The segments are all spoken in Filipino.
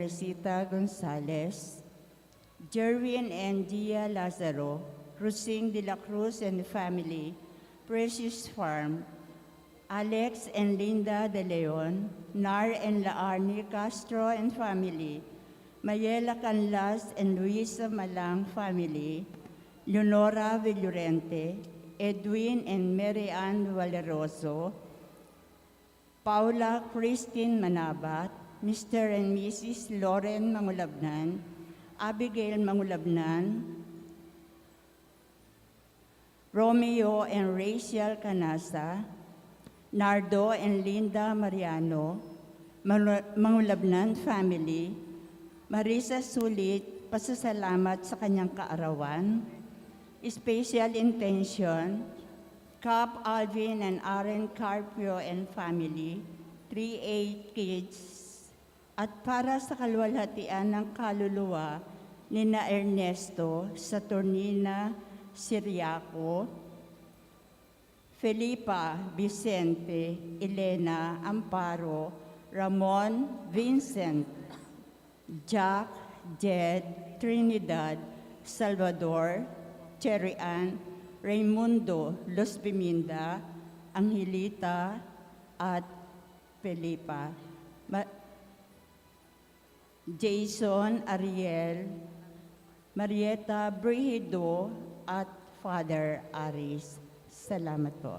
Teresita Gonzalez, Jerwin and Gia Lazaro, Rosing de la Cruz and family, Precious Farm, Alex and Linda De Leon, Nar and Laarni Castro and family, Mayela Canlas and Luisa Malang family, Leonora Villorente, Edwin and Mary Ann Valeroso, Paula Christine Manabat, Mr. and Mrs. Lauren Mangulabnan, Abigail Mangulabnan, Romeo and Rachel Canasa, Nardo and Linda Mariano, Mangulabnan family, Marisa Sulit, pasasalamat sa kanyang kaarawan, special intention, Cap Alvin and Aaron Carpio and family, 3 kids, at para sa kalwalhatian ng kaluluwa ni na Ernesto Saturnina Siriaco, Felipa Vicente, Elena Amparo, Ramon Vincent, Jack, Jed, Trinidad, Salvador, Cherry Ann, Raimundo Los Biminda, Angelita, at Felipa. Jason Ariel, Marieta Brihido, at Father Aris. Salamat po.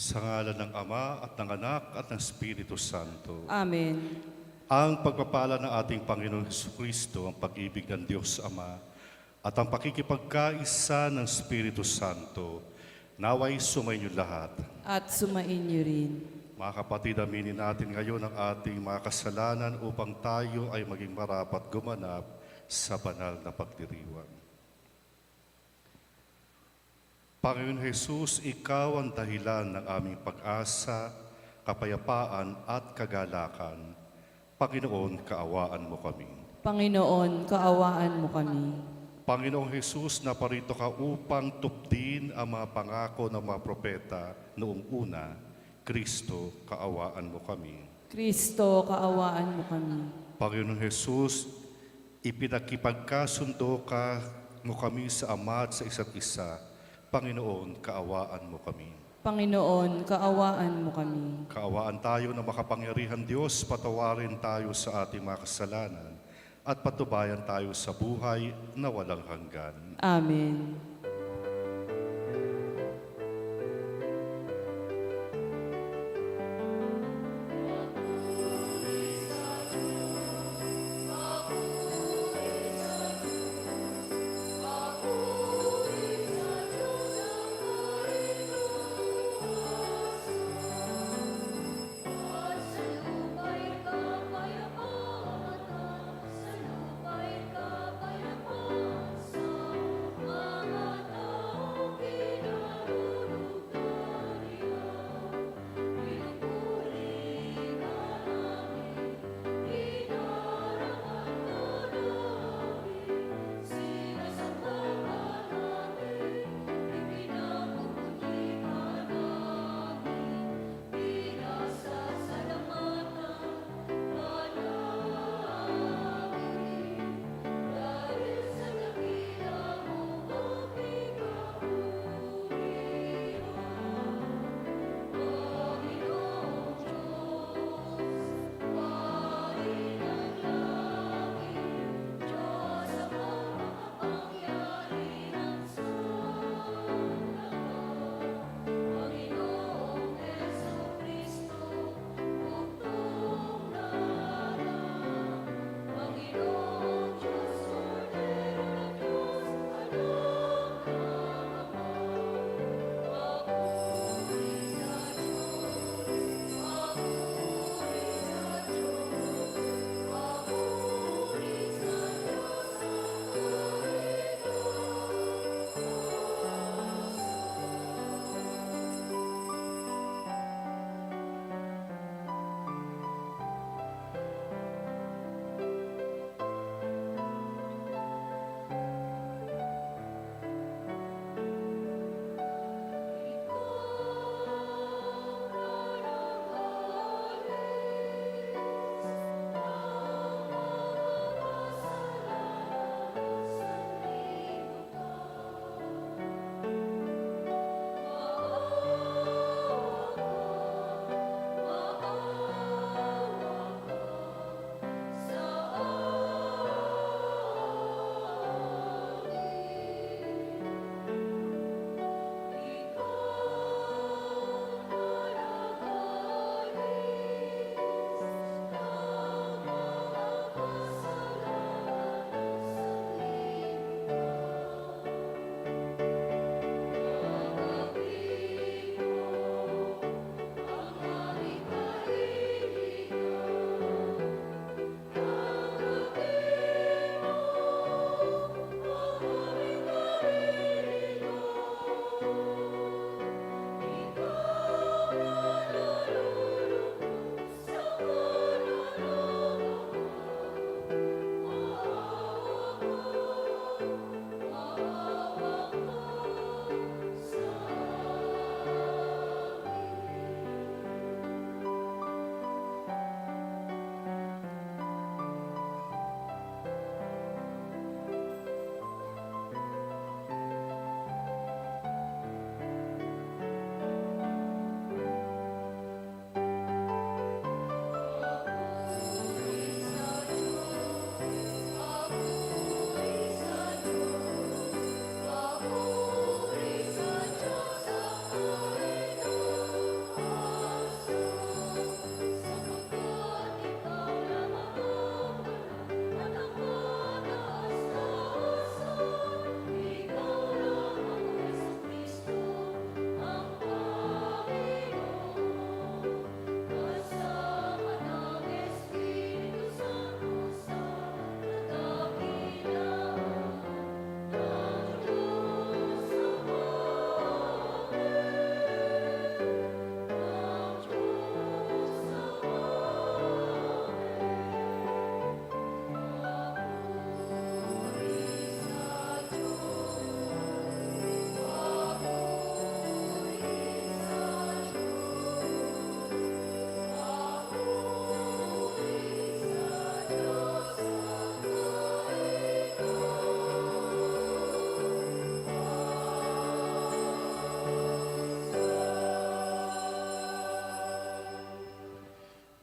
Sa ngalan ng Ama at ng Anak at ng Espiritu Santo. Amen. Ang pagpapala ng ating Panginoong Jesucristo, ang pag-ibig ng Diyos Ama, at ang pakikipagkaisa ng Espiritu Santo, naway sumainyo lahat. At sumainyo rin. Mga kapatid, aminin natin ngayon ang ating mga kasalanan upang tayo ay maging marapat gumanap sa banal na pagdiriwang. Panginoon Jesus, Ikaw ang dahilan ng aming pag-asa, kapayapaan at kagalakan. Panginoon, kaawaan mo kami. Panginoon, kaawaan mo kami. Panginoong Jesus, naparito ka upang tupdin ang mga pangako ng mga propeta noong una. Kristo, kaawaan mo kami. Kristo, kaawaan mo kami. Panginoong Jesus, ipinakipagkasundo ka mo kami sa Ama at sa isa't isa. Panginoon, kaawaan mo kami. Panginoon, kaawaan mo kami. Kaawaan tayo na makapangyarihan Diyos, patawarin tayo sa ating mga kasalanan at patubayan tayo sa buhay na walang hanggan. Amen. Sa lupa'y kapayapaan, sa mga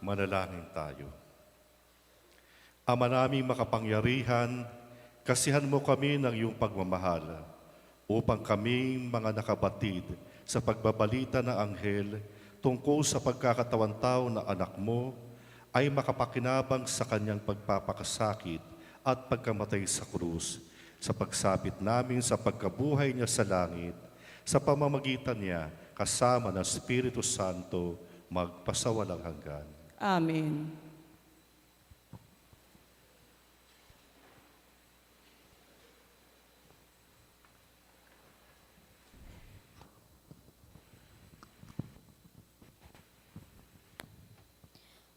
Manalangin tayo. Ama naming makapangyarihan, kasihan mo kami ng iyong pagmamahal upang kaming mga nakabatid sa pagbabalita ng anghel tungkol sa pagkakatawan tao na anak mo ay makapakinabang sa kanyang pagpapakasakit at pagkamatay sa krus, sa pagsapit namin sa pagkabuhay niya sa langit, sa pamamagitan niya kasama ng Espiritu Santo magpasawalang hanggan. Amen.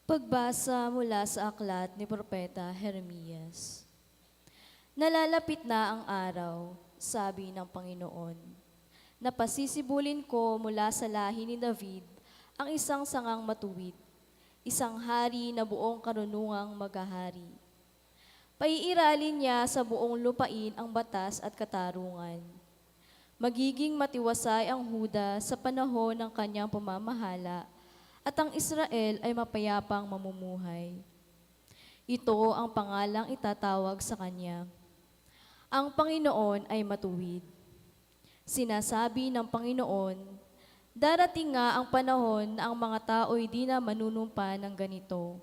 Pagbasa mula sa aklat ni Propeta Jeremias. Nalalapit na ang araw, sabi ng Panginoon, na pasisibulin ko mula sa lahi ni David ang isang sangang matuwid, isang hari na buong karunungang maghahari. Paiiralin niya sa buong lupain ang batas at katarungan. Magiging matiwasay ang Huda sa panahon ng kanyang pamamahala, at ang Israel ay mapayapang mamumuhay. Ito ang pangalang itatawag sa kanya. Ang Panginoon ay matuwid. Sinasabi ng Panginoon, darating nga ang panahon na ang mga tao'y di na manunumpa ng ganito.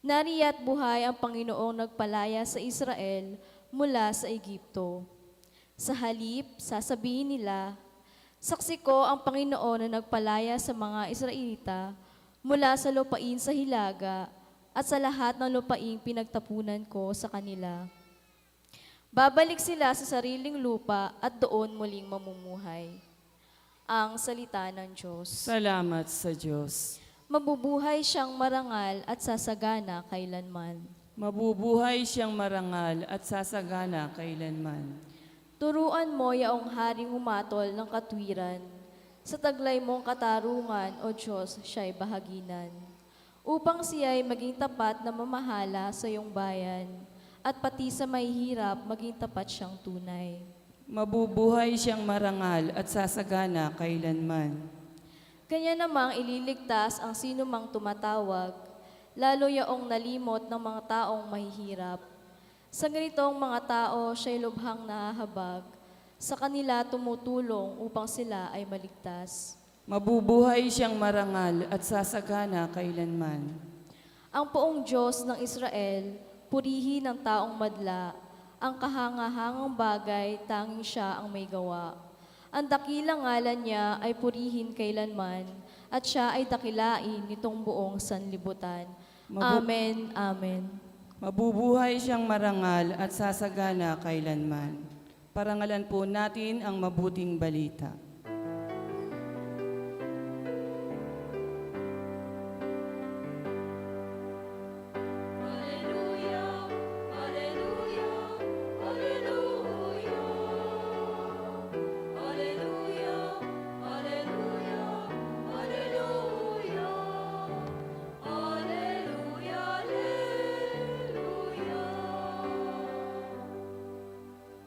Nariya't buhay ang Panginoong nagpalaya sa Israel mula sa Ehipto. Sa halip, sasabihin nila, saksi ko ang Panginoon na nagpalaya sa mga Israelita mula sa lupain sa Hilaga at sa lahat ng lupaing pinagtapunan ko sa kanila. Babalik sila sa sariling lupa at doon muling mamumuhay. Ang salita ng Diyos. Salamat sa Diyos. Mabubuhay siyang marangal at sasagana kailanman. Mabubuhay siyang marangal at sasagana kailanman. Turuan mo yaong haring humatol ng katwiran. Sa taglay mong katarungan, O Diyos, siya'y bahaginan. Upang siya'y maging tapat na mamahala sa iyong bayan, at pati sa mahihirap maging tapat siyang tunay. Mabubuhay siyang marangal at sasagana kailanman. Kanya namang ililigtas ang sinumang tumatawag, lalo yaong nalimot ng mga taong mahihirap. Sa ganitong mga tao, siya'y lubhang nahahabag. Sa kanila tumutulong upang sila ay maligtas. Mabubuhay siyang marangal at sasagana kailanman. Ang poong Diyos ng Israel, purihin ng taong madla. Ang kahangahangang bagay, tanging siya ang may gawa. Ang dakilang ngalan niya ay purihin kailanman, at siya ay dakilain nitong buong sanlibutan. Amen, amen. Mabubuhay siyang marangal at sasagana kailanman. Parangalan po natin ang mabuting balita.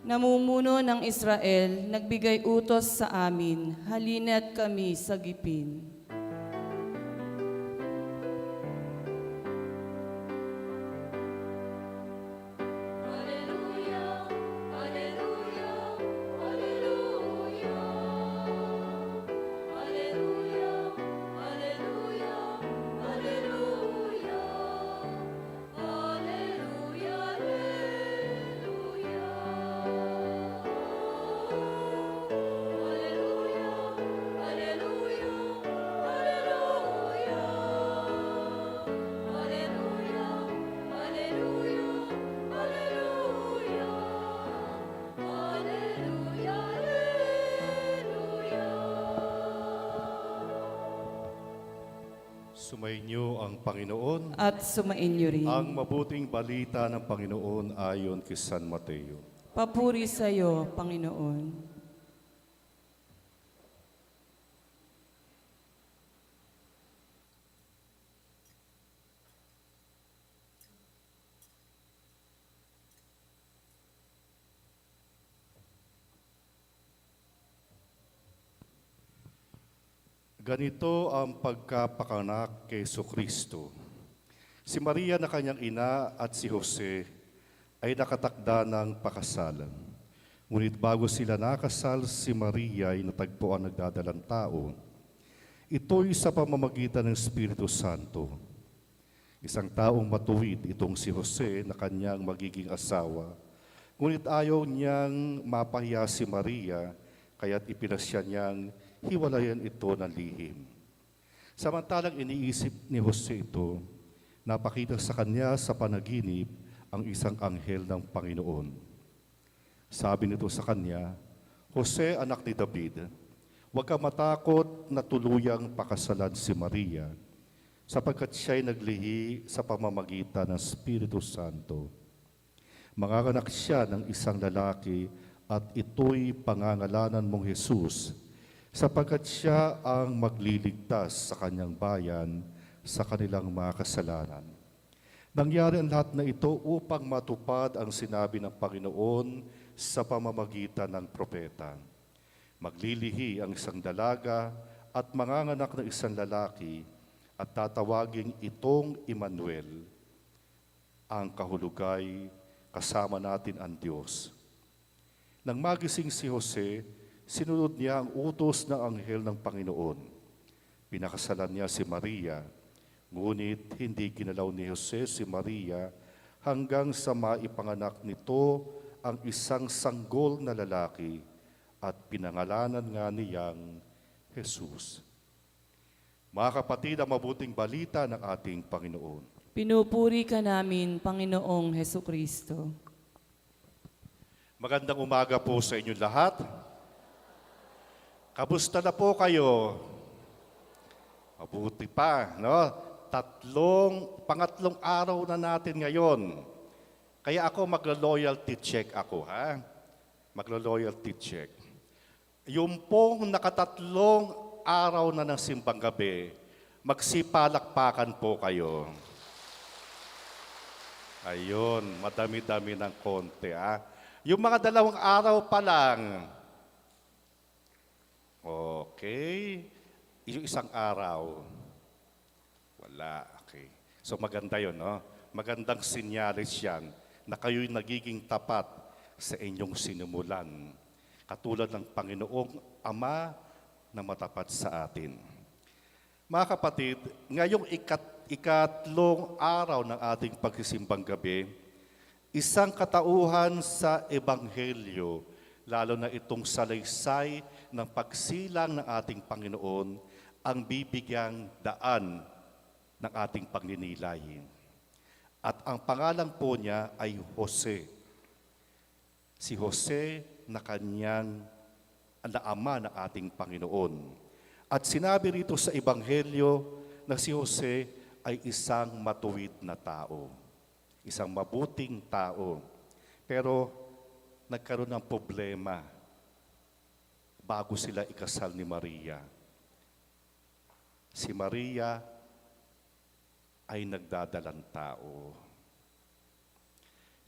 Namumuno ng Israel, nagbigay utos sa amin, halina't kami sagipin. Sumainyo ang Panginoon. At sumainyo rin. Ang mabuting balita ng Panginoon ayon kay San Mateo. Papuri sa iyo, Panginoon. Ganito ang pagkapanganak kay Kristo. Si Maria na kanyang ina at si Jose ay nakatakda ng pakasalan. Ngunit bago sila nakasal, si Maria ay natagpo ang nagdadalang tao. Ito'y sa pamamagitan ng Espiritu Santo. Isang taong matuwid itong si Jose na kanyang magiging asawa. Ngunit ayaw niyang mapahiya si Maria, kaya't ipinasya niyang hiwalayan ito ng lihim. Samantalang iniisip ni Jose ito, napakita sa kanya sa panaginip ang isang anghel ng Panginoon. Sabi nito sa kanya, Jose, anak ni David, huwag ka matakot na tuluyang pakasalan si Maria, sapagkat siya'y naglihi sa pamamagitan ng Espiritu Santo. Manganganak siya ng isang lalaki at ito'y pangangalanan mong Jesus, sapagkat siya ang magliligtas sa kanyang bayan sa kanilang mga kasalanan. Nangyari ang lahat na ito upang matupad ang sinabi ng Panginoon sa pamamagitan ng propeta. Maglilihi ang isang dalaga at manganganak ng isang lalaki at tatawaging itong Emmanuel. Ang kahulugay, kasama natin ang Diyos. Nang magising si Jose, sinunod niya ang utos ng anghel ng Panginoon. Pinakasalan niya si Maria, ngunit hindi ginalaw ni Jose si Maria hanggang sa maipanganak nito ang isang sanggol na lalaki at pinangalanan nga niyang Jesus. Mga kapatid, ang mabuting balita ng ating Panginoon. Pinupuri ka namin, Panginoong Heso Kristo. Magandang umaga po sa inyong lahat. Kamusta na po kayo? Mabuti pa, no? Pangatlong araw na natin ngayon. Kaya ako maglo-loyalty check ako, ha? Maglo-loyalty check. Yung pong nakatatlong araw na ng simbang gabi, magsipalakpakan po kayo. Ayun, madami-dami ng konti, ha? Yung mga 2 araw pa lang, okay. Yung 1 araw, wala. Okay. So maganda yun, no? Magandang sinyalis yan na kayo'y nagiging tapat sa inyong sinumulan. Katulad ng Panginoong Ama na matapat sa atin. Mga kapatid, ngayong ikatlong araw ng ating pagsisimbang gabi, isang katauhan sa Ebanghelyo, lalo na itong salaysay ng pagsilang ng ating Panginoon, ang bibigyang daan ng ating pagninilay. At ang pangalan po niya ay Jose. Si Jose na kanyang ama ng ating Panginoon. At sinabi rito sa Ebanghelyo na si Jose ay isang matuwid na tao. Isang mabuting tao. Pero nagkaroon ng problema bago sila ikasal ni Maria. Si Maria ay nagdadalang tao.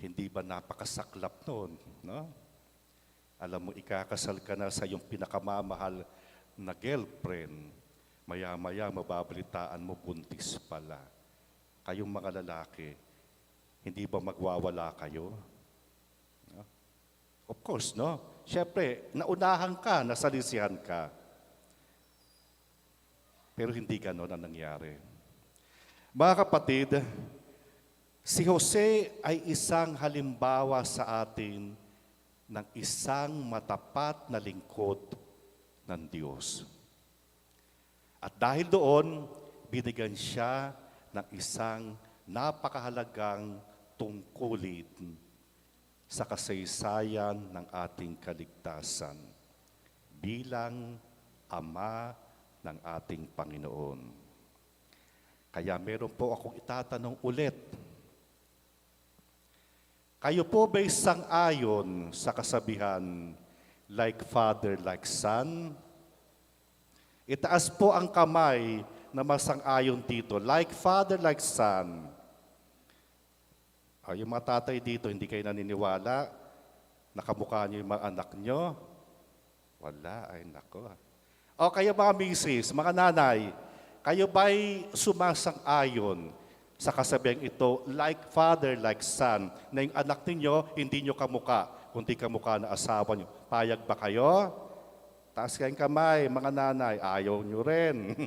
Hindi ba napakasaklap noon, no? Alam mo, ikakasal ka na sa iyong pinakamamahal na girlfriend, maya-maya mababalitaan mo buntis pala. Kayong mga lalaki, hindi ba magwawala kayo? No? Of course, no? Siyempre, naunahan ka, nasalisihan ka. Pero hindi ganon ang nangyari. Mga kapatid, si Jose ay isang halimbawa sa atin ng isang matapat na lingkod ng Diyos. At dahil doon, binigyan siya ng isang napakahalagang tungkulin sa kasaysayan ng ating kaligtasan bilang Ama ng ating Panginoon. Kaya meron po akong itatanong ulit. Kayo po ba'y sang-ayon sa kasabihan, like father, like son? Itaas po ang kamay na masang-ayon dito, like father, like son. Yung mga tatay dito, hindi kayo naniniwala, nakamukha niyo yung mga anak niyo? Wala, ay nako. O kayo mga misis, mga nanay, kayo ba'y sumasang-ayon sa kasabihang ito, like father, like son, na yung anak ninyo, hindi nyo kamuka, kundi kamuka na asawa nyo. Payag ba kayo? Taas kayong kamay, mga nanay, ayaw nyo rin.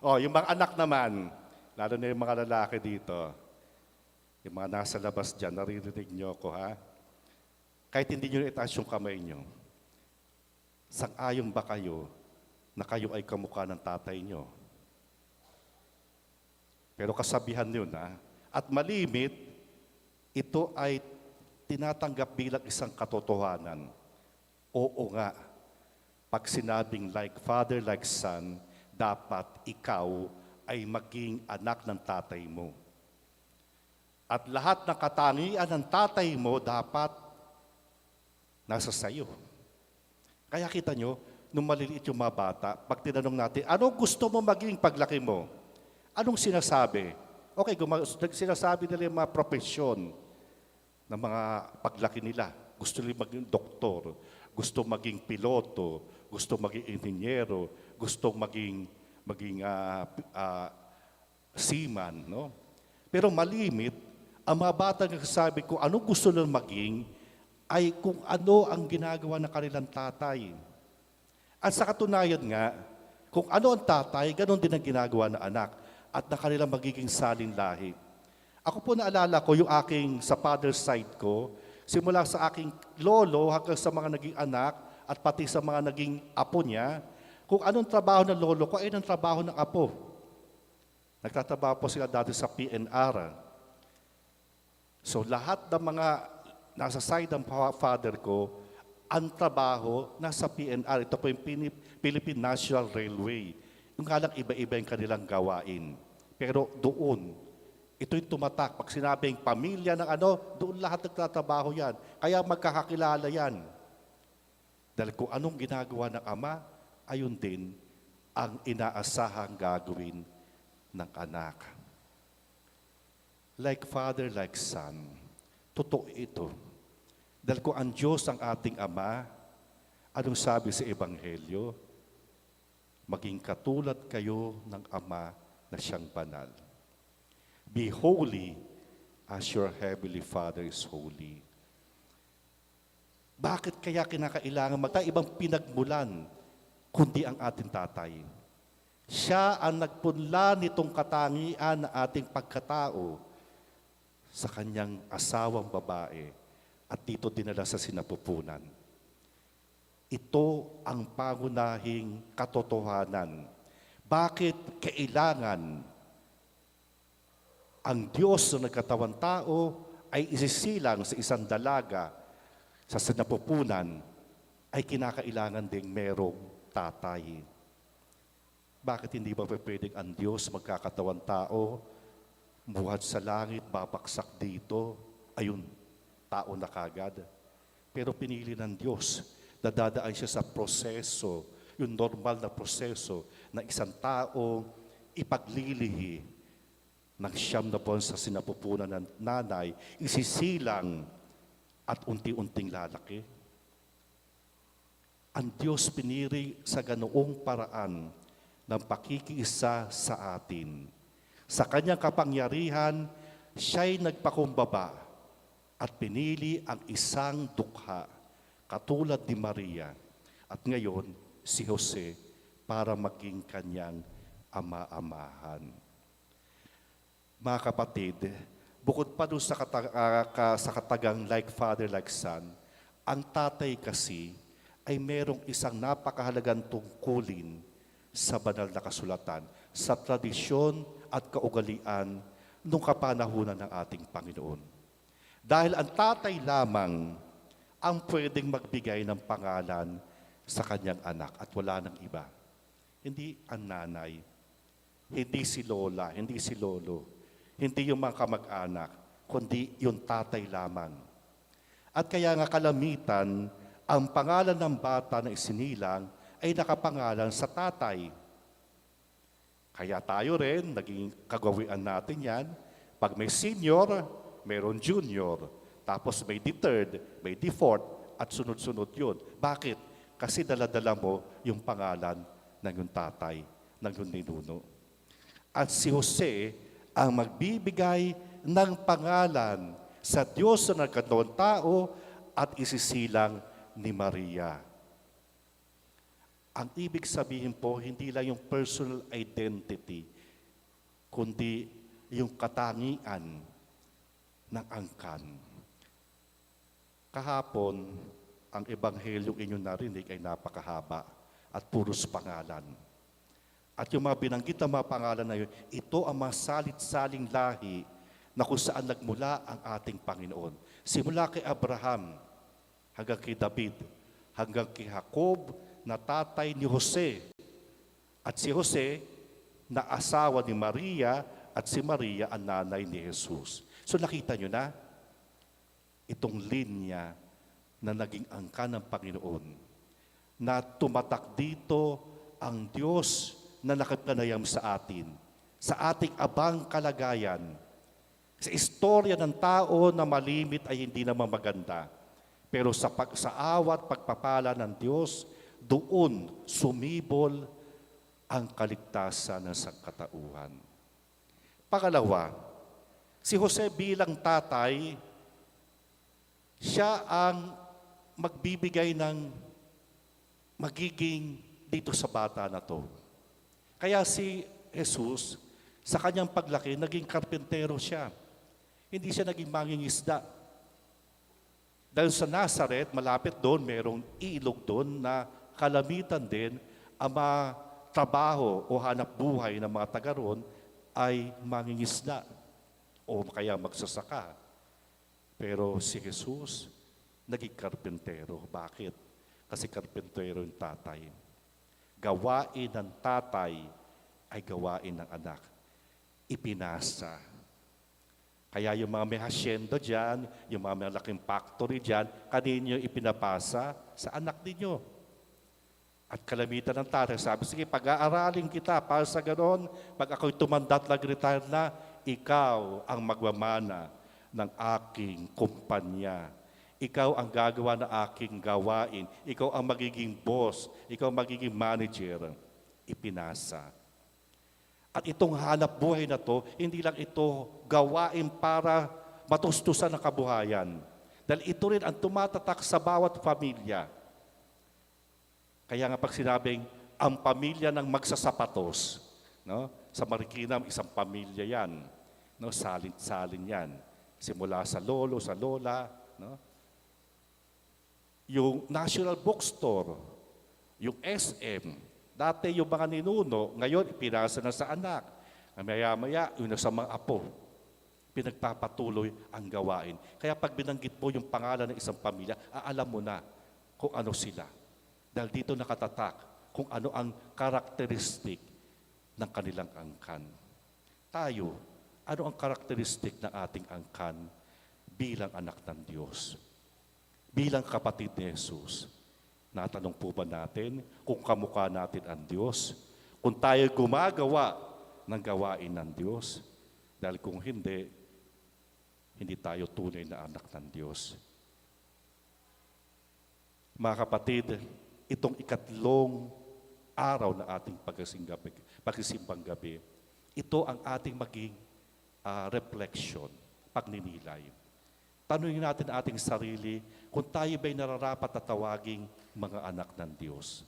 O, yung mga anak naman, lalo na yung mga lalaki dito, yung mga nasa labas dyan, naririnig nyo ko, ha? Kahit hindi nyo itaas yung kamay nyo, sang-ayon ba kayo na kayo ay kamukha ng tatay nyo? Pero kasabihan yun, ha? At malimit, ito ay tinatanggap bilang isang katotohanan. Oo nga, pag sinabing like father, like son, dapat ikaw ay maging anak ng tatay mo. At lahat ng katangian ng tatay mo dapat nasa sayo. Kaya kita nyo, nung maliliit yung mga bata, pag tinanong natin, ano gusto mo maging paglaki mo? Anong sinasabi? Okay, sinasabi nila yung mga profesyon ng mga paglaki nila. Gusto nila maging doktor, gusto maging piloto, gusto maging inhinyero, gusto maging seaman, no? Pero malimit, ang mga bata nagsasabi kung ano gusto nilang maging, ay kung ano ang ginagawa ng kanilang tatay. At sa katunayan nga, kung ano ang tatay, ganon din ang ginagawa ng anak at na kanilang magiging salin lahi. Ako po naalala ko yung aking sa father's side ko, simula sa aking lolo hanggang sa mga naging anak at pati sa mga naging apo niya, kung anong trabaho ng lolo ko ay ng trabaho ng apo. Nagtatrabaho po sila dati sa PNR. So lahat ng mga nasa side ng father ko, ang trabaho nasa PNR. Ito po yung Philippine National Railway. Yung nga lang iba-iba yung kanilang gawain. Pero doon, ito yung tumatak. Pag sinabing pamilya ng ano, doon lahat nagtatrabaho yan. Kaya magkakakilala yan. Dahil kung anong ginagawa ng ama, ayun din ang inaasahang gagawin ng anak. Like father, like son. Totoo ito. Dahil kung ang Diyos ang ating Ama, anong sabi sa Ebanghelyo? Maging katulad kayo ng Ama na siyang banal. Be holy as your heavenly Father is holy. Bakit kaya kinakailangan ibang pinagmulan kundi ang ating tatay? Siya ang nagpunla nitong katangian na ating pagkatao sa kanyang asawang babae at dito dinala sa sinapupunan. Ito ang pangunahing katotohanan. Bakit kailangan ang Diyos na nagkatawang tao ay isisilang sa isang dalaga sa sinapupunan ay kinakailangan ding merong tatay. Bakit hindi ba pwedeng ang Diyos magkakatawang tao, buhat sa langit, babaksak dito, ayun, tao na kagad. Pero pinili ng Diyos, dadaan siya sa proseso, yung normal na proseso na isang tao ipaglilihi ng 9 na buwan sa sinapupunan ng nanay, isisilang at unti-unting lalaki. Ang Diyos piniri sa ganoong paraan ng pakikiisa sa atin. Sa kanyang kapangyarihan, siya'y nagpakumbaba at pinili ang isang dukha, katulad ni Maria, at ngayon si Jose para maging kanyang ama-amahan. Mga kapatid, bukod pa doon sa katagang like father, like son, ang tatay kasi ay merong isang napakahalagang tungkulin sa banal na kasulatan, sa tradisyon at kaugalian nung kapanahunan ng ating Panginoon. Dahil ang tatay lamang ang pwedeng magbigay ng pangalan sa kanyang anak at wala nang iba. Hindi ang nanay, hindi si lola, hindi si lolo, hindi yung mga kamag-anak, kundi yung tatay lamang. At kaya nga kalamitan, ang pangalan ng bata na isinilang ay nakapangalan sa tatay. Kaya tayo rin, naging kagawian natin yan. Pag may senior, mayroon junior. Tapos may third, may fourth, at sunod-sunod yun. Bakit? Kasi dala-dala mo yung pangalan ng iyong tatay, ng iyong ninuno. At si Jose ang magbibigay ng pangalan sa Diyos na nagkatawang tao at isisilang ni Maria. Ang ibig sabihin po, hindi lang yung personal identity, kundi yung katangian ng angkan. Kahapon, ang ebanghelyong inyong narinig ay napakahaba at puros pangalan. At yung mga binanggit na mga pangalan na yun, ito ang mga salit-saling lahi na kung saan nagmula ang ating Panginoon. Simula kay Abraham, hanggang kay David, hanggang kay Jacob, na tatay ni Jose. At si Jose, na asawa ni Maria, at si Maria ang nanay ni Jesus. So nakita nyo na, itong linya na naging angkan ng Panginoon, na tumatak dito ang Diyos na nakapanayam sa atin, sa ating abang kalagayan, sa istorya ng tao na malimit ay hindi naman maganda. Pero sa awat pagpapala ng Diyos, doon sumibol ang kaligtasan ng sangkatauhan. Pangalawa, si Jose bilang tatay, siya ang magbibigay ng magiging dito sa bata na to. Kaya si Jesus, sa kanyang paglaki, naging karpentero siya. Hindi siya naging mangingisda. Dahil sa Nazareth, malapit doon, merong ilog doon na kalamitan din ang mga trabaho o hanap buhay ng mga taga roon ay mangingisda o kaya magsasaka. Pero si Jesus, naging karpentero. Bakit? Kasi karpentero yung tatay. Gawain ng tatay ay gawain ng anak. Ipinasa. Kaya yung mga may hasyenda dyan, yung mga may laking factory dyan, kanino ipinapasa? Sa anak ninyo. At kalamitan ng tatay, sabi, sige, pag-aaralin kita para sa ganon, pag ako'y tumanda at nag-retire na, ikaw ang magmamana ng aking kumpanya. Ikaw ang gagawa ng aking gawain. Ikaw ang magiging boss. Ikaw ang magiging manager. Ipinasa. At itong hanap buhay na to, hindi lang ito gawain para matustusan ang kabuhayan. Dahil ito rin ang tumatatak sa bawat pamilya. Kaya nga pag sinabing, ang pamilya ng magsasapatos, no? Sa Marikina, isang pamilya yan. No? Salin-salin yan. Simula sa lolo, sa lola, no? Yung National Bookstore, yung SM, dati yung mga ninuno, ngayon ipinasa na sa anak. Maya-maya, yun na sa mga apo. Pinagpapatuloy ang gawain. Kaya pag binanggit mo yung pangalan ng isang pamilya, alam mo na kung ano sila. Dahil dito nakatatak kung ano ang karakteristik ng kanilang angkan. Tayo, ano ang karakteristik ng ating angkan bilang anak ng Diyos? Bilang kapatid ni Jesus, natanong po ba natin kung kamukha natin ang Diyos? Kung tayo gumagawa ng gawain ng Diyos? Dahil kung hindi, hindi tayo tunay na anak ng Diyos. Mga kapatid, itong ikatlong araw na ating pagsimbang gabi, ito ang ating maging reflection, pagninilay. Tanungin natin ating sarili kung tayo ba'y nararapat na tawaging mga anak ng Diyos.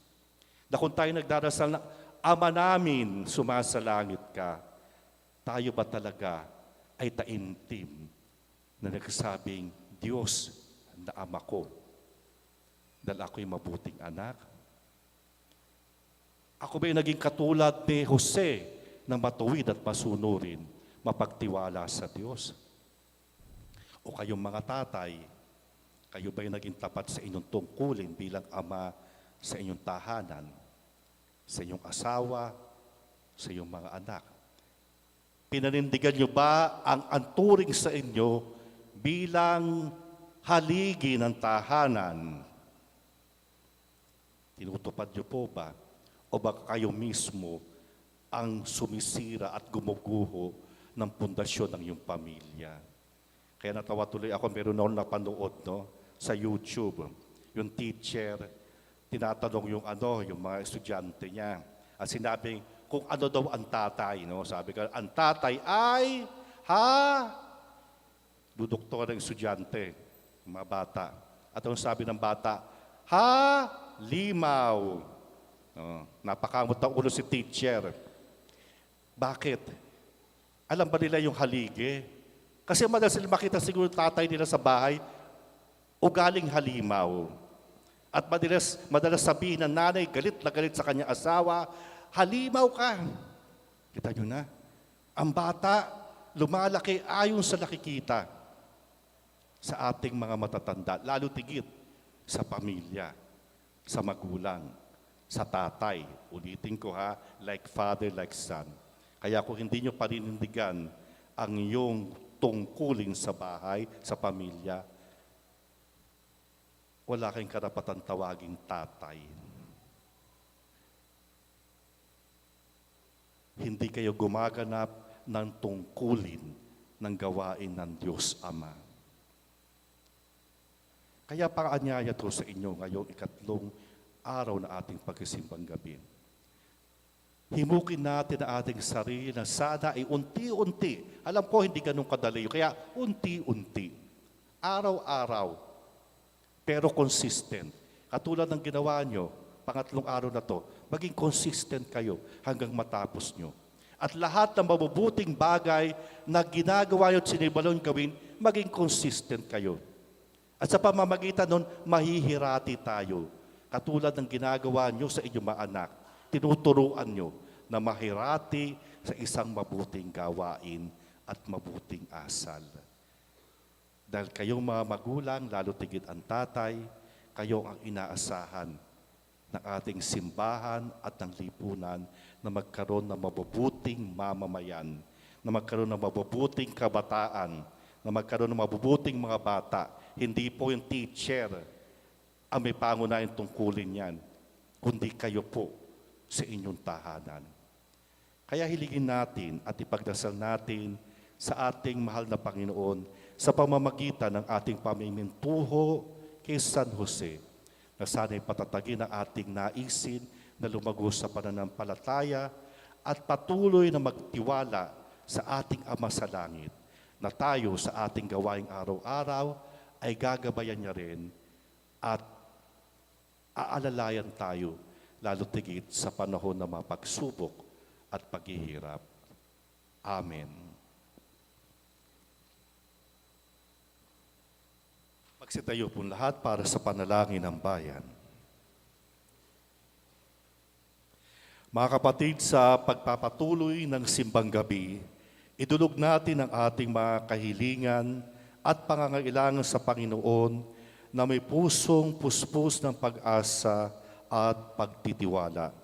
Na kung tayo nagdarasal na, Ama namin, sumasalangit ka, tayo ba talaga ay taimtim na nagsasabing, Diyos na Ama ko, dahil ako'y mabuting anak? Ako ba'y naging katulad ni Jose na matuwid at masunurin, mapagtiwala sa Diyos? O kayong mga tatay, kayo ba'y naging tapat sa inyong tungkulin bilang ama sa inyong tahanan, sa inyong asawa, sa inyong mga anak? Pinanindigan niyo ba ang anturing sa inyo bilang haligi ng tahanan? Tinutupad niyo po ba? O baka kayo mismo ang sumisira at gumuguho ng pundasyon ng iyong pamilya? Kaya natawa tuloy ako, meron akong napanood sa YouTube. Yung teacher, tinatanong yung mga estudyante niya, At sinabing kung ano daw ang tatay. No? Sabi ko, ang tatay ay, duduktor ng estudyante, mga bata. At ang sabi ng bata, limaw. No? Napakamot ng ulo si teacher. Bakit? Alam ba nila yung haligi? Kasi madalas sila makita siguro tatay nila sa bahay, ugaling halimaw. At madalas sabihin ng nanay, galit na galit sa kanyang asawa, halimaw ka. Kita nyo na, ang bata lumalaki ayon sa nakikita sa ating mga matatanda, lalo tigit sa pamilya, sa magulang, sa tatay. Ulitin ko like father, like son. Kaya kung hindi nyo paninindigan ang iyong tungkulin sa bahay, sa pamilya, wala kayong karapatan tawaging tatay. Hindi kayo gumaganap ng tungkulin ng gawain ng Diyos Ama. Kaya paanyaya to sa inyo ngayong 3 araw na ating pagsimbang gabi. Himukin natin ang ating sarili na sana ay unti-unti. Alam ko hindi ganun kadali, kaya unti-unti. Araw-araw. Pero consistent. Katulad ng ginawa nyo, 3 araw na to, maging consistent kayo hanggang matapos nyo. At lahat ng mabubuting bagay na ginagawa nyo at sinibalon gawin, maging consistent kayo. At sa pamamagitan nun, mahihirati tayo. Katulad ng ginagawa nyo sa inyong mga anak, tinuturuan nyo na mahirati sa isang mabuting gawain at mabuting asal. Dahil kayong mga magulang, lalo tigit ang tatay, kayo ang inaasahan ng ating simbahan at ng lipunan na magkaroon ng mabubuting mamamayan, na magkaroon ng mabubuting kabataan, na magkaroon ng mabubuting mga bata. Hindi po yung teacher ang may pangunahing tungkulin yan, kundi kayo po sa inyong tahanan. Kaya hiligin natin at ipagdasal natin sa ating mahal na Panginoon sa pamamagitan ng ating pamimintuho kay San Jose, na sana'y patatagin ang ating naisin na lumago sa pananampalataya at patuloy na magtiwala sa ating Ama sa Langit, na tayo sa ating gawaing araw-araw ay gagabayan niya rin at aalalayan tayo lalo tigit sa panahon ng mga pagsubok at paghihirap. Amen. Magsitayo po lahat para sa panalangin ng bayan. Mga kapatid, sa pagpapatuloy ng simbang gabi, idulog natin ang ating mga kahilingan at pangangailangan sa Panginoon na may pusong puspos ng pag-asa at pagtitiwala.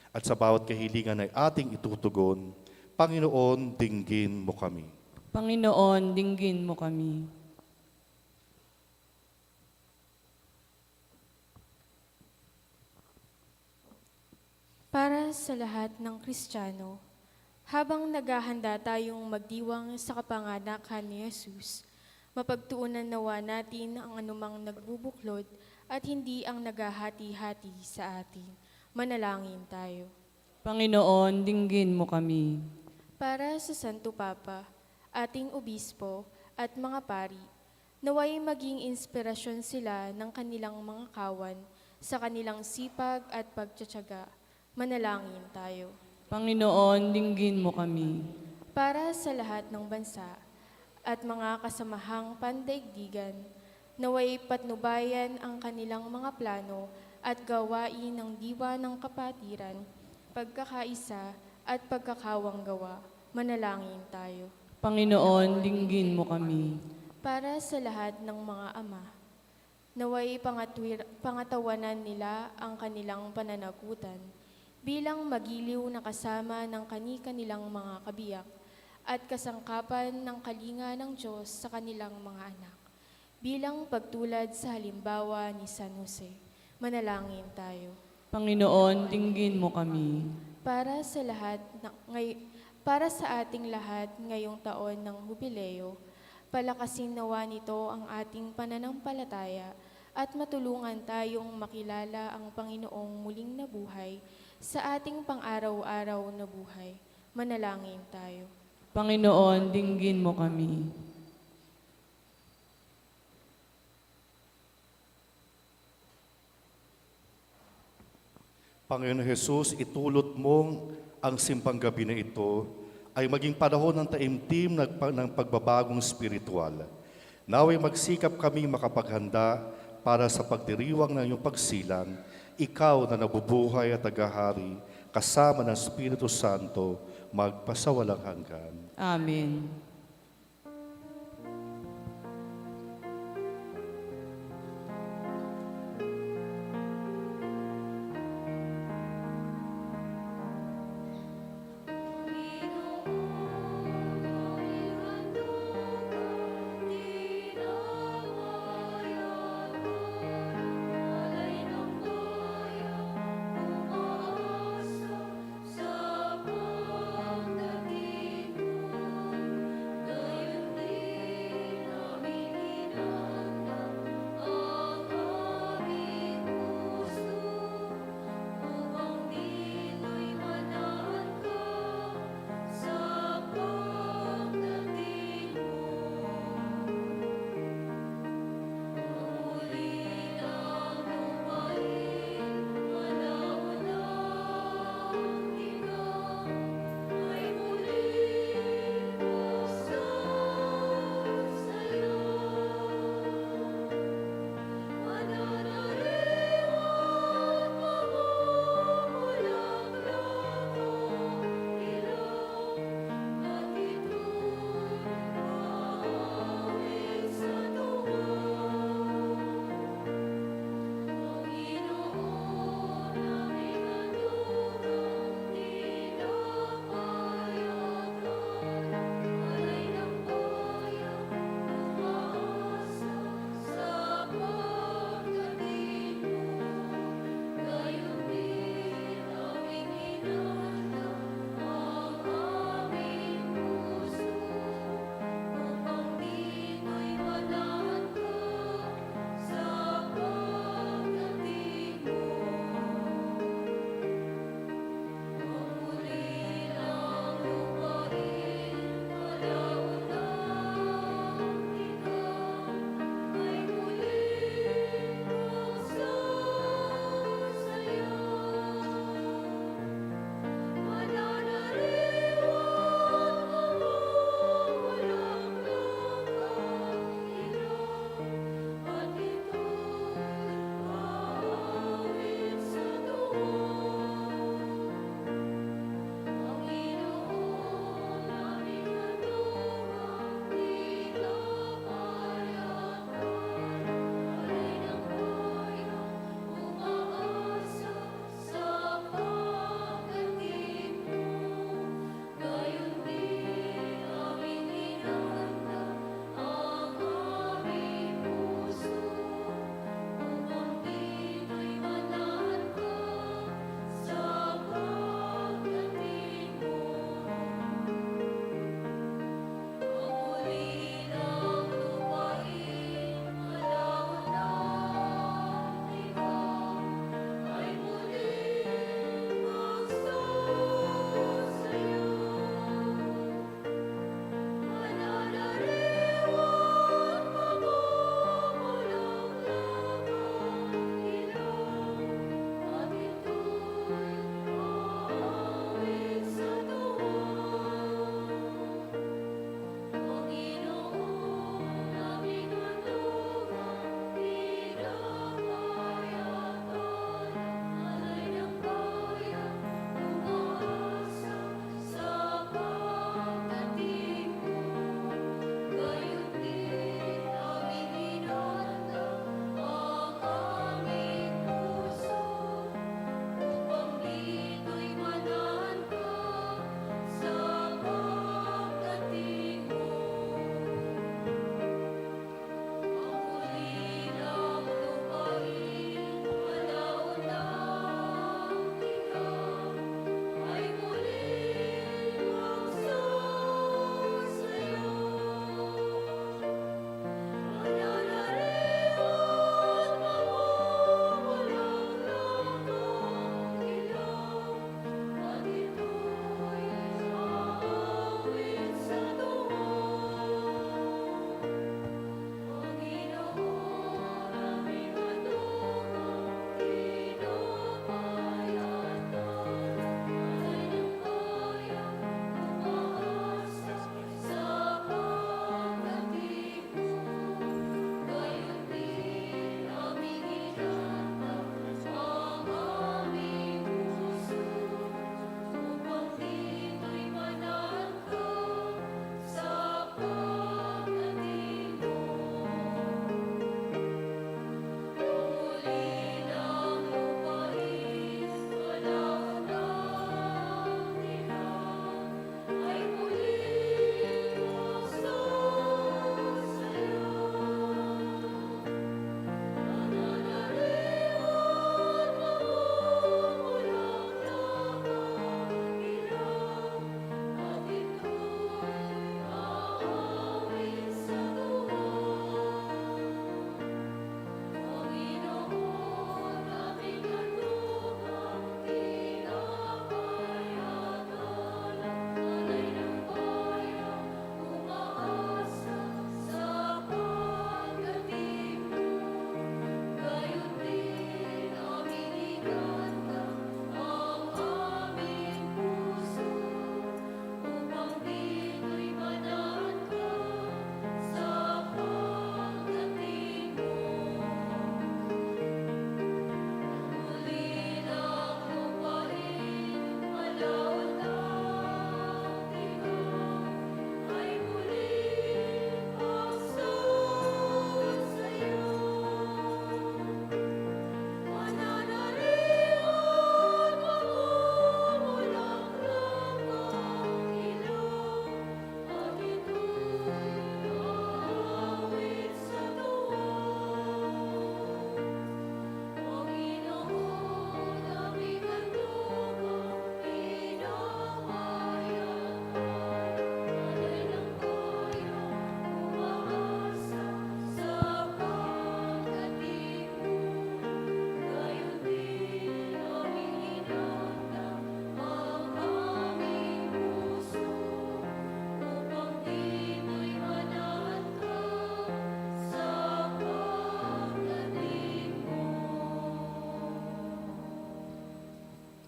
At sa bawat kahilingan ay ating itutugon, Panginoon, dinggin mo kami. Panginoon, dinggin mo kami. Para sa lahat ng Kristiyano, habang naghahanda tayong magdiwang sa kapanganakan ni Jesus, mapagtuunan nawa natin ang anumang nagbubuklod at hindi ang naghahati-hati sa atin. Manalangin tayo. Panginoon, dinggin mo kami. Para sa Santo Papa, ating obispo at mga pari, naway maging inspirasyon sila ng kanilang mga kawan sa kanilang sipag at pagtsatsaga. Manalangin tayo. Panginoon, dinggin mo kami. Para sa lahat ng bansa at mga kasamahang pandaigdigan, naway patnubayan ang kanilang mga plano at gawain ng diwa ng kapatiran, pagkakaisa at pagkakawang gawa. Manalangin tayo. Panginoon, dinggin mo kami. Para sa lahat ng mga ama, naway pangatawanan nila ang kanilang pananagutan bilang magiliw na kasama ng kani-kanilang mga kabiyak at kasangkapan ng kalinga ng Diyos sa kanilang mga anak, bilang pagtulad sa halimbawa ni San Jose. Manalangin tayo. Panginoon, dinggin mo kami. Para sa ating lahat ngayong taon ng Hubileo, palakasin nawa nito ang ating pananampalataya at matulungan tayong makilala ang Panginoong muling nabuhay Sa ating pang-araw-araw na buhay, manalangin tayo. Panginoon, dinggin mo kami. Panginoon Jesus, itulot mong ang simpang gabi na ito ay maging panahon ng taimtim ng pagbabagong spiritual. Naway magsikap kami makapaghanda para sa pagdiriwang ng iyong pagsilang, ikaw na nabubuhay at tagahari, kasama ng Espiritu Santo, magpasawalang hanggan. Amen.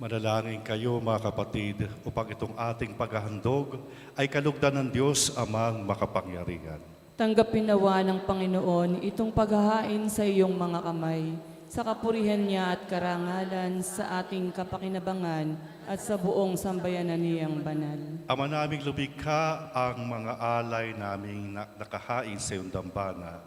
Manalangin kayo mga kapatid upang itong ating paghahandog ay kalugdan ng Diyos amang makapangyarihan. Tanggapin nawa ng Panginoon itong paghahain sa iyong mga kamay, sa kapurihan niya at karangalan sa ating kapakinabangan at sa buong sambayanan niyang banal. Ama naming lumikha, ang mga alay naming nakahain sa iyong dambana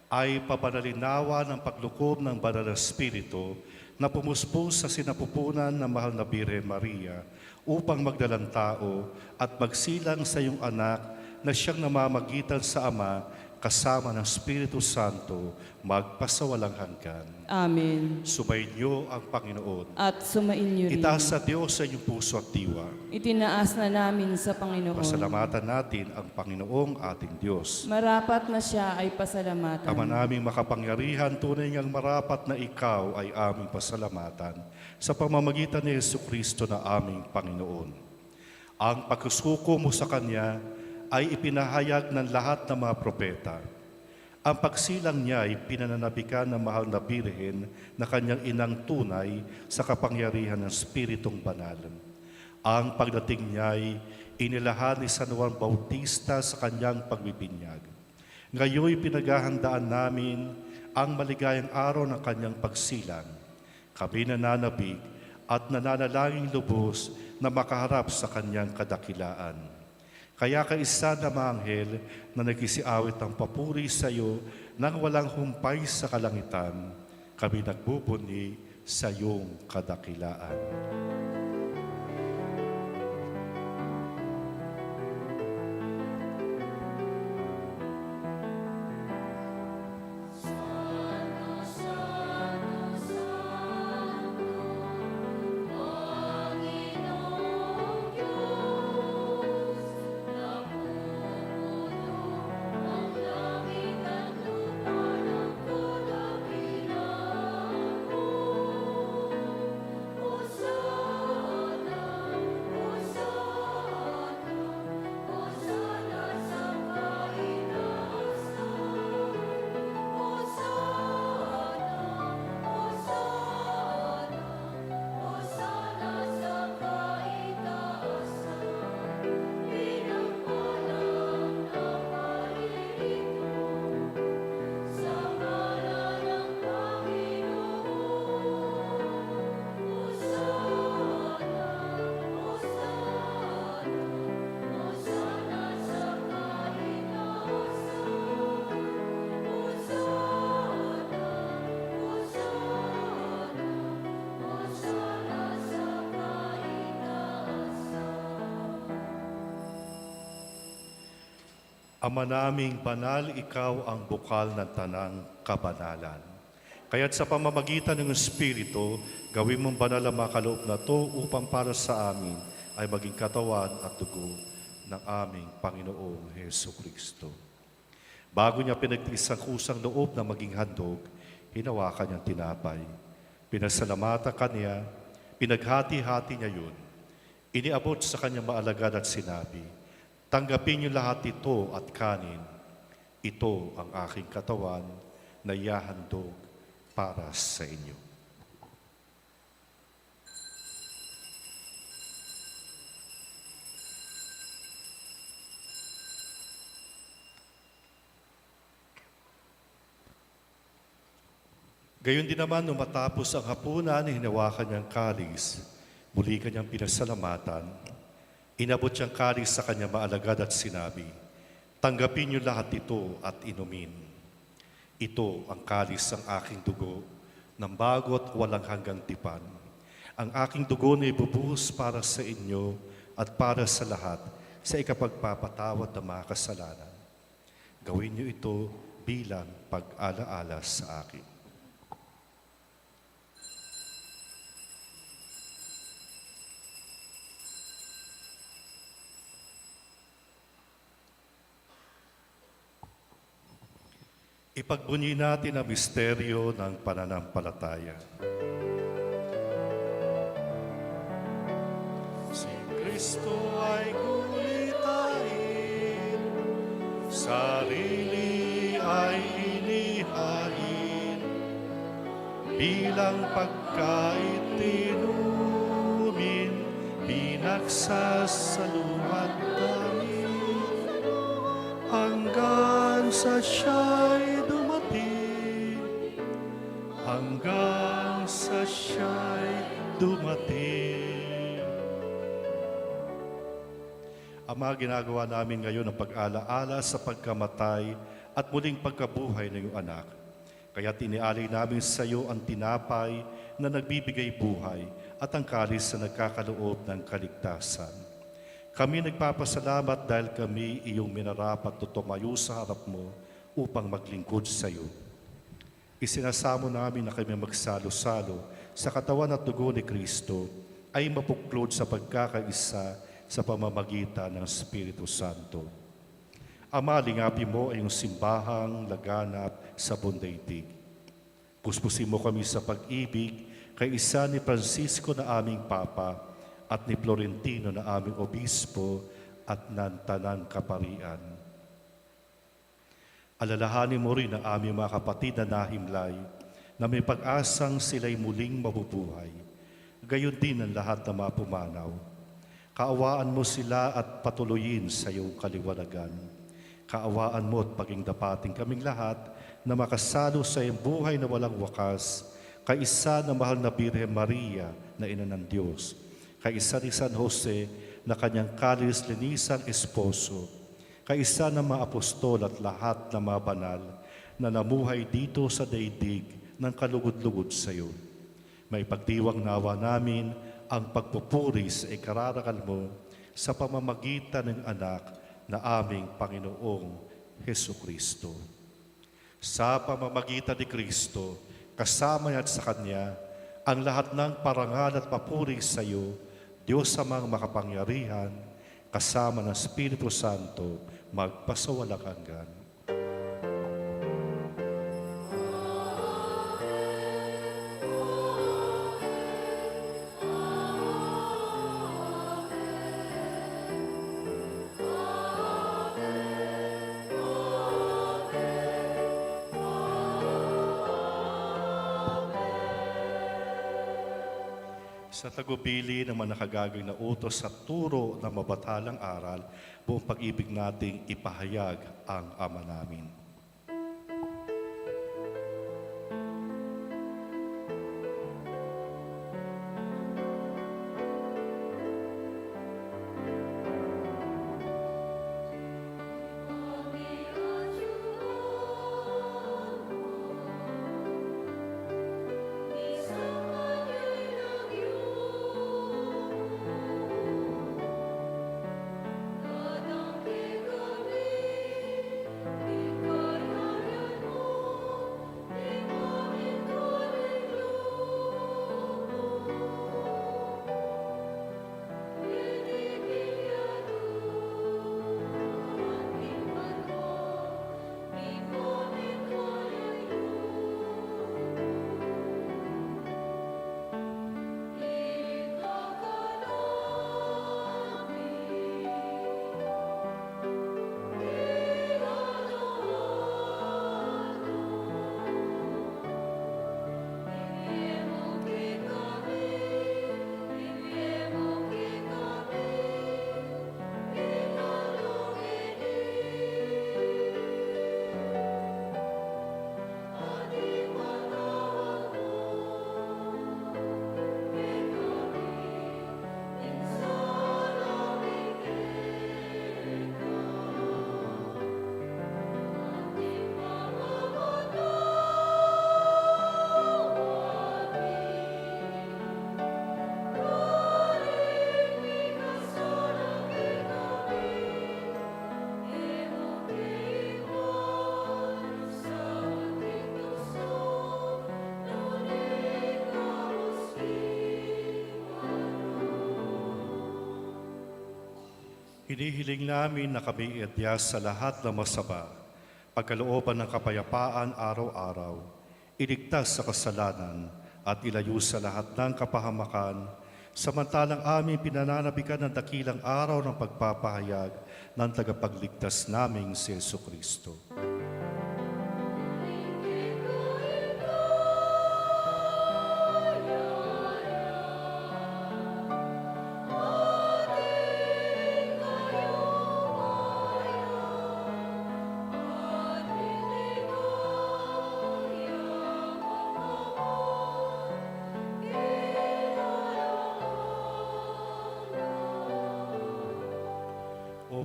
ay pabanalinawa ng paglukob ng Banal na Espiritu na pumuspos sa sinapupunan ng mahal na Birhen Maria upang magdalang tao at magsilang sa iyong anak na siyang namamagitan sa Ama kasama ng Espiritu Santo magpasawalang hanggan. Amen. Subayin niyo ang Panginoon. At sumain niyo rin. Itaas sa Diyos sa inyong puso at diwa. Itinaas na namin sa Panginoon. Pasalamatan natin ang Panginoong ating Diyos. Marapat na siya ay pasalamatan. Ama naming makapangyarihan, tunay ngang marapat na ikaw ay aming pasalamatan sa pamamagitan ni Jesucristo na aming Panginoon. Ang pagsusuko mo sa Kanya ay ipinahayag ng lahat ng mga propeta. Ang pagsilang niya ay pinananabikan ng mahal na Birhen na kanyang inang tunay sa kapangyarihan ng Espiritong Banal. Ang pagdating niya ay inilahan ni San Juan Bautista sa kanyang pagbibinyag. Ngayon pinaghahandaan namin ang maligayang araw ng kanyang pagsilang. Kami nananabik at nananalangin lubos na makaharap sa kanyang kadakilaan. Kaya kaisa na mga anghel na nagkisiawit ng papuri sa iyo nang walang humpay sa kalangitan, kami nagbubuni sa iyong kadakilaan. Ama naming banal, ikaw ang bukal ng tanang kabanalan. Kaya't sa pamamagitan ng Espiritu, gawin mong banal ang mga kaloob na to upang para sa amin ay maging katawan at dugo ng aming Panginoong Jesucristo. Bago niya pinagtiis ang kusang loob na maging handog, hinawakan niyang tinapay. Pinasalamatan kanya, pinaghati-hati niya yun. Iniabot sa kanyang maalagad at sinabi, tanggapin niyo lahat ito at kanin. Ito ang aking katawan na ihahandog para sa inyo. Gayon din naman, nung matapos ang hapunan, hinawakan niyang kalis, muli kanyang pinasalamatan. Inabot siyang kalis sa kanyang maalagad at sinabi, tanggapin niyo lahat ito at inumin. Ito ang kalis ng aking dugo, ng bago't walang hanggang tipan. Ang aking dugo na ibubuhos para sa inyo at para sa lahat sa ikapagpapatawad ng mga kasalanan. Gawin niyo ito bilang pag-alaala sa akin. Ipagbunyi natin ang misteryo ng pananampalataya. Si Kristo ay gunitain, sarili ay inihain, bilang pagkain tinuro pinagsasaluhan namin hanggang sa siya'y dumating, hanggang sa siya'y dumating. Ama, ginagawa namin ngayon ang pag-alaala sa pagkamatay at muling pagkabuhay ng iyong anak. Kaya tinialay namin sa iyo ang tinapay na nagbibigay buhay at ang kalis na nagkakaloob ng kaligtasan. Kami nagpapasalamat dahil kami iyong minarapat na tumayo sa harap mo upang maglingkod sa iyo. Isinasamo namin na kami magsalo-salo sa katawan at dugo ni Kristo ay mapuklod sa pagkakaisa sa pamamagitan ng Espiritu Santo. Ama, lingapin mo ay yung simbahang laganap sa buong daigdig. Puspusin mo kami sa pag-ibig kay isa ni Francisco na aming Papa at ni Florentino na aming Obispo at ng Tanang Kaparian. Alalahanin mo rin ang aming mga kapatid na nahimlay na may pag-asang sila'y muling mabubuhay. Gayon din ang lahat na mapumanaw. Kaawaan mo sila at patuloyin sa iyong kaliwanagan. Kaawaan mo at paging dapating kaming lahat na makasalo sa iyong buhay na walang wakas, kay isa na mahal na Birhen Maria na ina ng Diyos, kay isa ni San Jose na kanyang kalis-linisang esposo, kay isa ng mga apostol at lahat ng mga banal na namuhay dito sa daigdig ng kalugod-lugod sa iyo. May pagdiwang nawa namin ang pagpupuri sa ikararangal mo sa pamamagitan ng anak na aming Panginoong Hesukristo. Sa pamamagitan ni Kristo, kasama niya at sa Kanya, ang lahat ng parangal at papuri sa iyo, Diyos amang makapangyarihan, kasama ng Espiritu Santo, magpasawalang hanggan. Sa tagubili ng mga nakagagawin na utos sa turo ng mabatalang aral, buong pag-ibig nating ipahayag ang Ama namin. Hinihiling namin na kami iadyas sa lahat ng masama, pagkalooban ng kapayapaan araw-araw, iligtas sa kasalanan at ilayo sa lahat ng kapahamakan, samantalang aming pinananabikan ng dakilang araw ng pagpapahayag ng tagapagligtas naming si Jesucristo.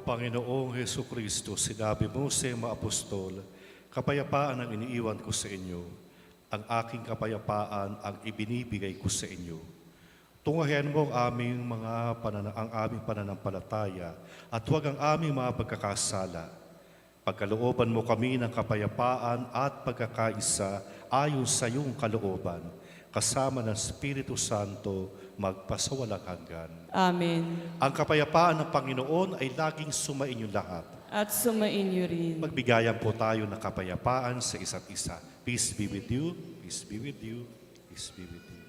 Panginoong Heso Kristo, sinabi mo sa iyong mga apostol, kapayapaan ang iniiwan ko sa inyo, ang aking kapayapaan ang ibinibigay ko sa inyo. Tungahin mo ang aming pananampalataya at huwag ang aming mga pagkakasala. Pagkalooban mo kami ng kapayapaan at pagkakaisa ayon sa iyong kalooban, kasama ng Espiritu Santo, magpasawalang hanggan. Amen. Ang kapayapaan ng Panginoon ay laging sumainyo lahat. At sumainyo rin. Magbigayan po tayo ng kapayapaan sa isa't isa. Peace be with you, peace be with you, peace be with you.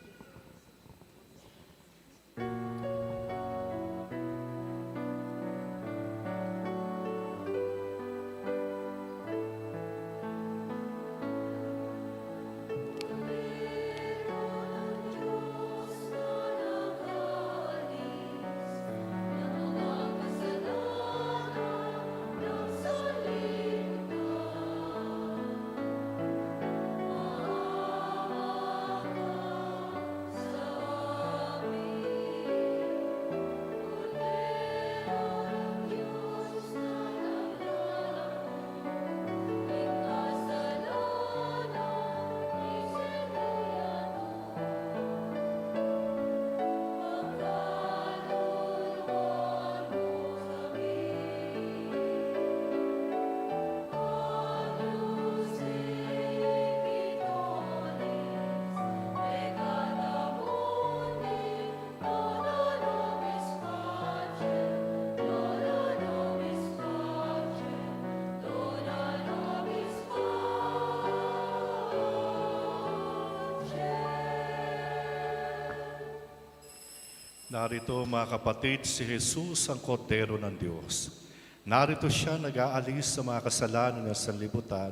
Narito mga kapatid, si Jesus ang Kordero ng Diyos. Narito siya nag-aalis sa mga kasalanan ng sanlibutan,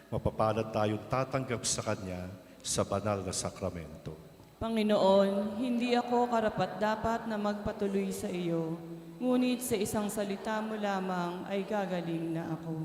mapapalad tayong tatanggap sa Kanya sa banal na sakramento. Panginoon, hindi ako karapat-dapat na magpatuloy sa iyo, ngunit sa isang salita mo lamang ay gagaling na ako.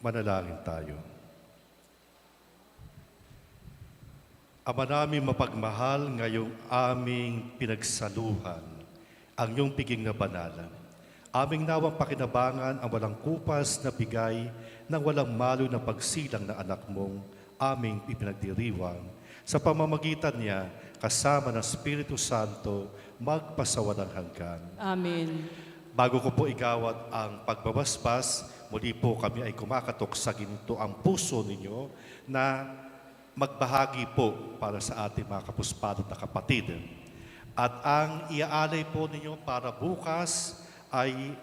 Manalangin tayo. Ama namin mapagmahal, ngayong aming pinagsaluhan ang iyong piging na banalan. Aming nawang pakinabangan ang walang kupas na bigay ng walang malo na pagsilang na anak mong aming ipinagdiriwang. Sa pamamagitan niya, kasama ng Espiritu Santo, magpasawalang hanggan. Amen. Bago ko po igawad ang pagbabasbas, muli po kami ay kumakatok sa ginto ang puso ninyo na magbahagi po para sa ating mga kapuspalad na kapatid. At ang iaalay po ninyo para bukas ay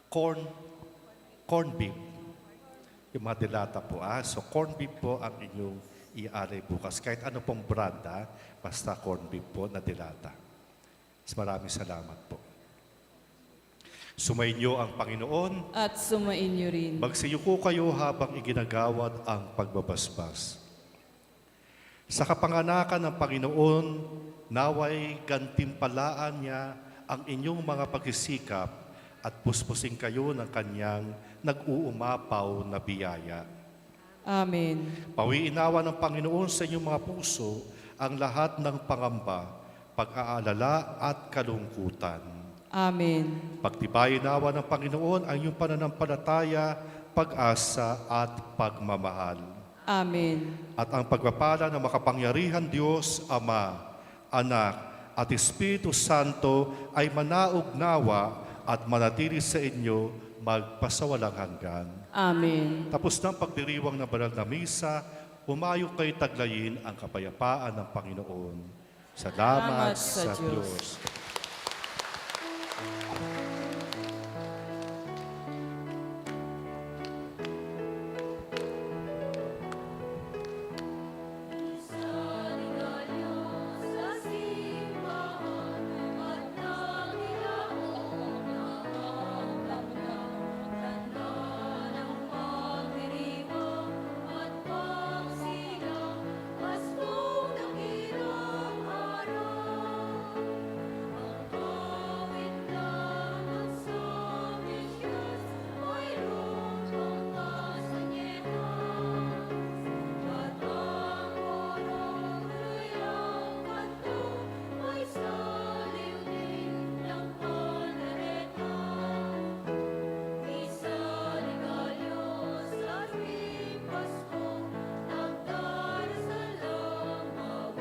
corn beef. Yung mga dilata po. So corn beef po ang inyong iaalay bukas. Kahit ano pong brand, basta corn beef po na dilata. Maraming salamat po. Sumainyo ang Panginoon. At sumainyo rin. Magsiyuko kayo habang iginagawad ang pagbabasbas. Sa kapanganakan ng Panginoon, naway gantimpalaan niya ang inyong mga pagsisikap at puspusin kayo ng kanyang nag-uumapaw na biyaya. Amen. Pawiinawa ng Panginoon sa inyong mga puso ang lahat ng pangamba, pag-aalala at kalungkutan. Amen. Pagtibayin nawa ng Panginoon ang iyong pananampalataya, pag-asa at pagmamahal. Amen. At ang pagpapala ng makapangyarihan Diyos, Ama, Anak, at Espiritu Santo ay manaugnawa at manatili sa inyo magpasawalang hanggan. Amen. Tapos ng pagdiriwang ng banal na misa, humayo kayo taglayin ang kapayapaan ng Panginoon. Salamat Salamat sa sa Diyos. Diyos.